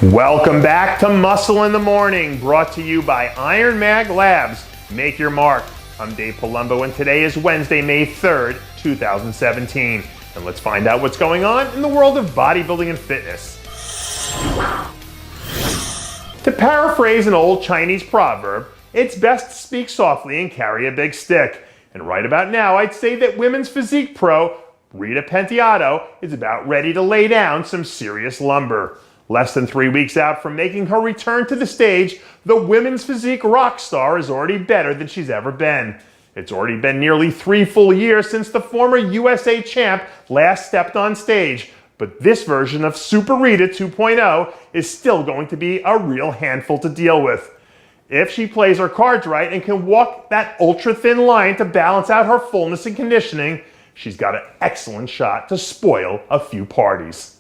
Welcome back to Muscle in the Morning, brought to you by IronMag Labs. Make your mark. I'm Dave Palumbo, and today is Wednesday, May 3rd, 2017. And let's find out what's going on in the world of bodybuilding and fitness. To paraphrase an old Chinese proverb, it's best to speak softly and carry a big stick. And right about now, I'd say that women's physique pro, Rita Penetado, is about ready to lay down some serious lumber. Less than 3 weeks out from making her return to the stage, the women's physique rock star is already better than she's ever been. It's already been nearly 3 full years since the former USA champ last stepped on stage, but this version of Super Rita 2.0 is still going to be a real handful to deal with. If she plays her cards right and can walk that ultra-thin line to balance out her fullness and conditioning, she's got an excellent shot to spoil a few parties.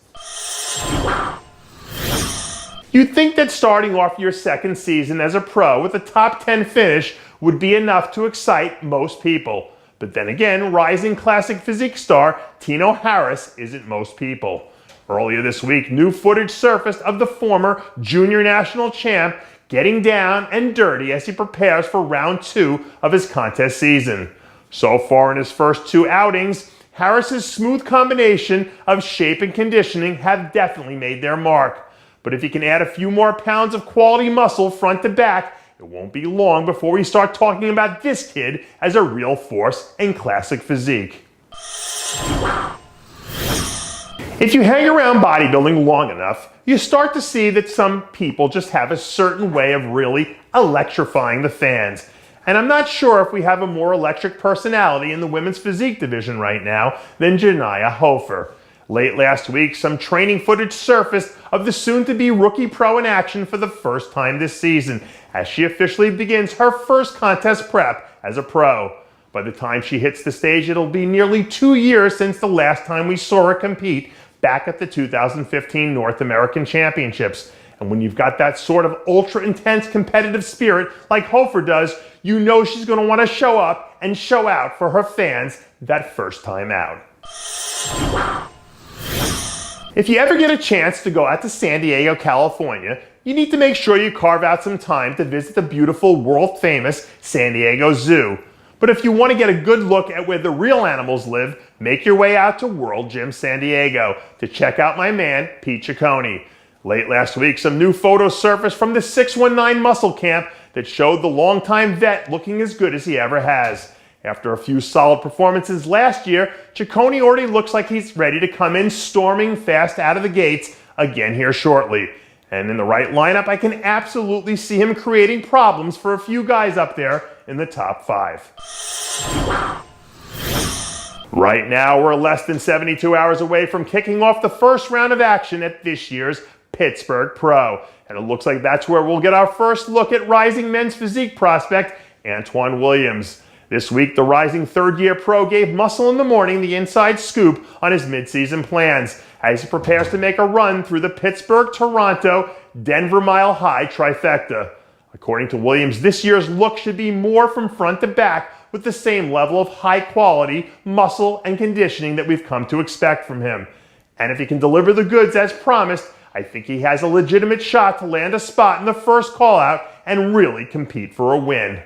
You'd think that starting off your second season as a pro with a top 10 finish would be enough to excite most people. But then again, rising classic physique star Tino Harris isn't most people. Earlier this week, new footage surfaced of the former junior national champ getting down and dirty as he prepares for round 2 of his contest season. So far in his first 2 outings, Harris's smooth combination of shape and conditioning have definitely made their mark. But if he can add a few more pounds of quality muscle front to back, it won't be long before we start talking about this kid as a real force in classic physique. If you hang around bodybuilding long enough, you start to see that some people just have a certain way of really electrifying the fans. And I'm not sure if we have a more electric personality in the women's physique division right now than Jenaya Hofer. Late last week, some training footage surfaced of the soon-to-be rookie pro in action for the first time this season, as she officially begins her first contest prep as a pro. By the time she hits the stage, it'll be nearly 2 years since the last time we saw her compete back at the 2015 North American Championships. And when you've got that sort of ultra-intense competitive spirit like Hofer does, you know she's going to want to show up and show out for her fans that first time out. If you ever get a chance to go out to San Diego, California, you need to make sure you carve out some time to visit the beautiful, world-famous San Diego Zoo. But if you want to get a good look at where the real animals live, make your way out to World Gym San Diego to check out my man, Pete Ciccone. Late last week, some new photos surfaced from the 619 Muscle Camp that showed the longtime vet looking as good as he ever has. After a few solid performances last year, Ciccone already looks like he's ready to come in storming fast out of the gates again here shortly. And in the right lineup, I can absolutely see him creating problems for a few guys up there in the top 5. Right now, we're less than 72 hours away from kicking off the first round of action at this year's Pittsburgh Pro. And it looks like that's where we'll get our first look at rising men's physique prospect Antoine Williams. This week, the rising third-year pro gave Muscle in the Morning the inside scoop on his midseason plans as he prepares to make a run through the Pittsburgh, Toronto, Denver Mile High trifecta. According to Williams, this year's look should be more from front to back with the same level of high-quality muscle and conditioning that we've come to expect from him. And if he can deliver the goods as promised, I think he has a legitimate shot to land a spot in the first call-out and really compete for a win.